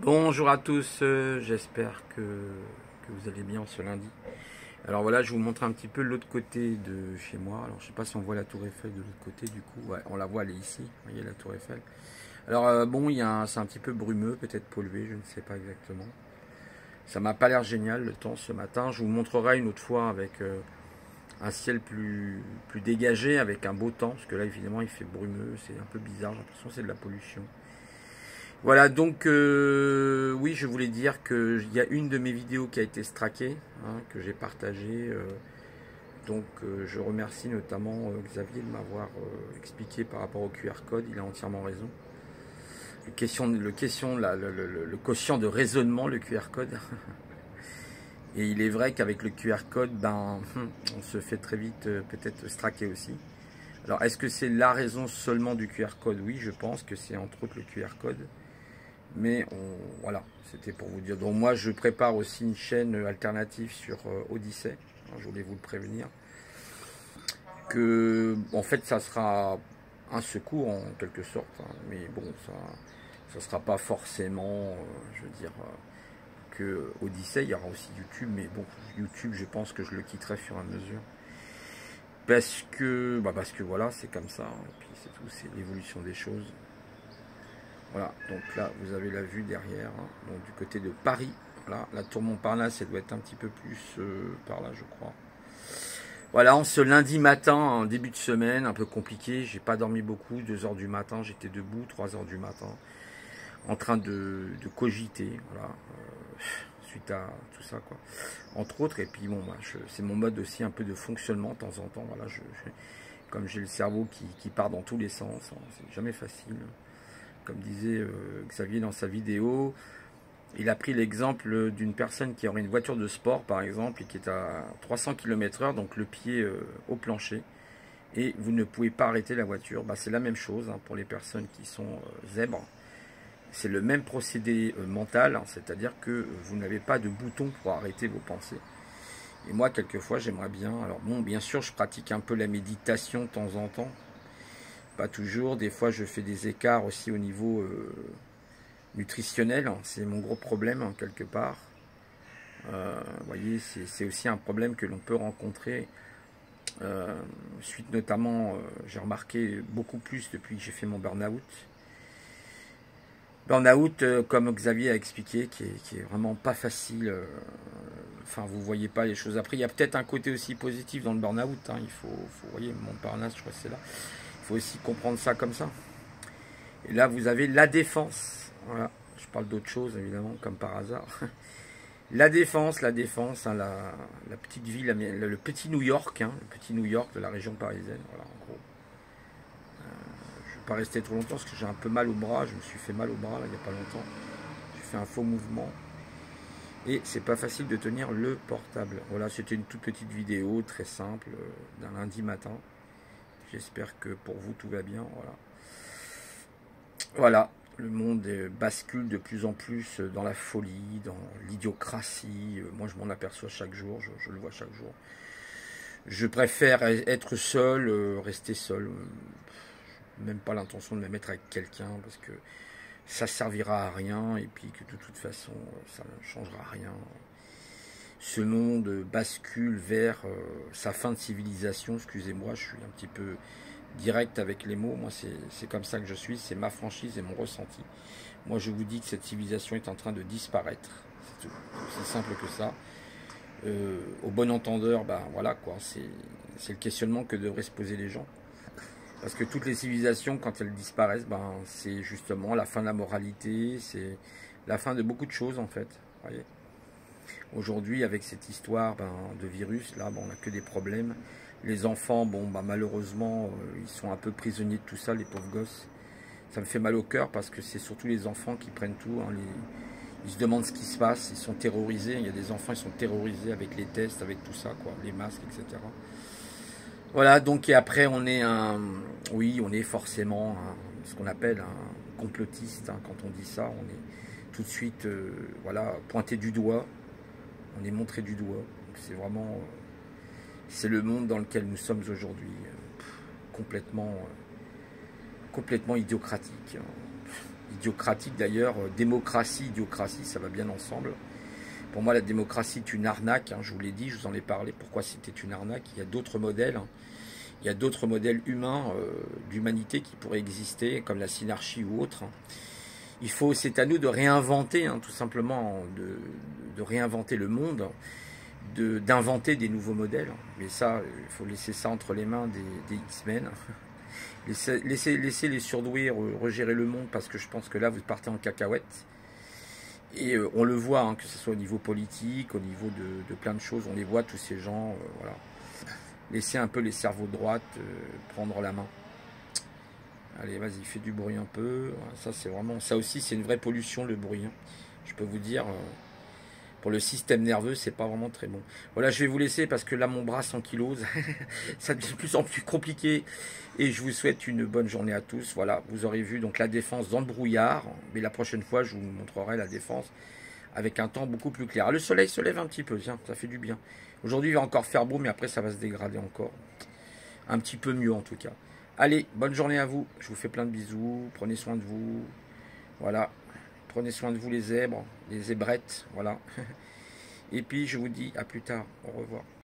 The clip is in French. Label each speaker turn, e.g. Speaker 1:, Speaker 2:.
Speaker 1: Bonjour à tous, j'espère que vous allez bien ce lundi. Alors voilà, je vous montre un petit peu l'autre côté de chez moi. Alors je sais pas si on voit la tour Eiffel de l'autre côté du coup. Ouais, on la voit, elle est ici, vous voyez la tour Eiffel. Alors bon, c'est un petit peu brumeux, peut-être pollué, je ne sais pas exactement. Ça m'a pas l'air génial le temps ce matin. Je vous montrerai une autre fois avec un ciel plus dégagé, avec un beau temps. Parce que là évidemment il fait brumeux, c'est un peu bizarre, j'ai l'impression que c'est de la pollution. Voilà, donc oui, je voulais dire qu'il y a une de mes vidéos qui a été straquée, hein, que j'ai partagée. Je remercie notamment Xavier de m'avoir expliqué par rapport au QR code, il a entièrement raison. Le quotient de raisonnement, le QR code. Et il est vrai qu'avec le QR code, on se fait très vite peut-être straquer aussi. Alors, est-ce que c'est la raison seulement du QR code? Oui, je pense que c'est entre autres le QR code. Mais voilà, c'était pour vous dire. Donc moi, je prépare aussi une chaîne alternative sur Odyssée. Je voulais vous le prévenir. Que, en fait, ça sera un secours en quelque sorte. Mais bon, ça sera pas forcément, je veux dire, que Odyssée. Il y aura aussi YouTube. Mais bon, YouTube, je pense que je le quitterai au fur et à mesure. Parce que voilà, c'est comme ça. Et puis c'est tout, c'est l'évolution des choses. Voilà, donc là vous avez la vue derrière, hein, donc du côté de Paris. Voilà, la tour Montparnasse, elle doit être un petit peu plus par là, je crois. Voilà, en ce lundi matin, en début de semaine, un peu compliqué. J'ai pas dormi beaucoup, 2 h du matin, j'étais debout, 3 h du matin, en train de cogiter, voilà, suite à tout ça, quoi. Entre autres, et puis bon, c'est mon mode aussi un peu de fonctionnement de temps en temps. Voilà, comme j'ai le cerveau qui part dans tous les sens, hein, c'est jamais facile. Comme disait Xavier dans sa vidéo, il a pris l'exemple d'une personne qui aurait une voiture de sport, par exemple, et qui est à 300 km/h, donc le pied au plancher, et vous ne pouvez pas arrêter la voiture. C'est la même chose hein, pour les personnes qui sont zèbres. C'est le même procédé mental, hein, c'est-à-dire que vous n'avez pas de bouton pour arrêter vos pensées. Et moi, quelquefois, j'aimerais bien... Alors bon, bien sûr, je pratique un peu la méditation de temps en temps. Pas toujours, des fois je fais des écarts aussi au niveau nutritionnel, c'est mon gros problème hein, quelque part. Vous voyez, c'est aussi un problème que l'on peut rencontrer, suite notamment, j'ai remarqué beaucoup plus depuis que j'ai fait mon burn-out. Burn-out, comme Xavier a expliqué, qui est vraiment pas facile. Enfin, vous voyez pas les choses. Après, il y a peut-être un côté aussi positif dans le burn-out. Hein, vous voyez, mon burn-out, je crois que c'est là. Il faut aussi comprendre ça comme ça. Et là, vous avez la défense. Voilà, je parle d'autre chose, évidemment, comme par hasard. La défense, hein, la petite ville, le petit New York, hein, le petit New York de la région parisienne. Voilà, en gros. Je ne vais pas rester trop longtemps parce que j'ai un peu mal au bras. Je me suis fait mal au bras, là, il n'y a pas longtemps. J'ai fait un faux mouvement. Et c'est pas facile de tenir le portable. Voilà, c'était une toute petite vidéo, très simple, d'un lundi matin. J'espère que pour vous, tout va bien. Voilà. Voilà, le monde bascule de plus en plus dans la folie, dans l'idiocratie. Moi, je m'en aperçois chaque jour, je le vois chaque jour. Je préfère être seul, rester seul. Même pas l'intention de me mettre avec quelqu'un, parce que ça servira à rien, et puis que de toute façon, ça ne changera rien. Ce monde bascule vers sa fin de civilisation. Excusez-moi, je suis un petit peu direct avec les mots. Moi, c'est comme ça que je suis, c'est ma franchise et mon ressenti. Moi, je vous dis que cette civilisation est en train de disparaître. C'est aussi simple que ça. Au bon entendeur, voilà quoi, c'est le questionnement que devraient se poser les gens. Parce que toutes les civilisations, quand elles disparaissent, c'est justement la fin de la moralité, c'est la fin de beaucoup de choses en fait. Voyez. Aujourd'hui, avec cette histoire de virus, là, on n'a que des problèmes. Les enfants, malheureusement, ils sont un peu prisonniers de tout ça, les pauvres gosses. Ça me fait mal au cœur parce que c'est surtout les enfants qui prennent tout. Hein, ils se demandent ce qui se passe, ils sont terrorisés. Il y a des enfants qui sont terrorisés avec les tests, avec tout ça, quoi, les masques, etc. Voilà, donc et après, on est forcément ce qu'on appelle un complotiste. Hein, quand on dit ça, on est tout de suite voilà, pointé du doigt. On est montré du doigt. C'est vraiment... c'est le monde dans lequel nous sommes aujourd'hui. Complètement idiocratique. idiocratique d'ailleurs. Démocratie, idiocratie, ça va bien ensemble. Pour moi, la démocratie est une arnaque, hein, je vous l'ai dit, je vous en ai parlé, pourquoi c'était une arnaque. Il y a d'autres modèles, hein. Il y a d'autres modèles humains, d'humanité qui pourraient exister, comme la synarchie ou autre, hein. C'est à nous de réinventer, hein, tout simplement, de réinventer le monde, d'inventer des nouveaux modèles. Mais ça, il faut laisser ça entre les mains des X-Men. Laissez les surdoués regérer le monde, parce que je pense que là, vous partez en cacahuète. Et on le voit, hein, que ce soit au niveau politique, au niveau de plein de choses, on les voit, tous ces gens, voilà. Laissez un peu les cerveaux de droite prendre la main. Allez, vas-y, fais du bruit un peu. Ça, c'est vraiment, ça aussi, c'est une vraie pollution, le bruit, hein. Je peux vous dire, pour le système nerveux, c'est pas vraiment très bon. Voilà, je vais vous laisser parce que là, mon bras s'ankylose. Ça devient de plus en plus compliqué. Et je vous souhaite une bonne journée à tous. Voilà, vous aurez vu donc la défense dans le brouillard. Mais la prochaine fois, je vous montrerai la défense avec un temps beaucoup plus clair. Le soleil se lève un petit peu, tiens, ça fait du bien. Aujourd'hui, il va encore faire beau, mais après, ça va se dégrader encore. Un petit peu mieux, en tout cas. Allez, bonne journée à vous. Je vous fais plein de bisous. Prenez soin de vous. Voilà. Prenez soin de vous, les zèbres, les zébrettes. Voilà. Et puis, je vous dis à plus tard. Au revoir.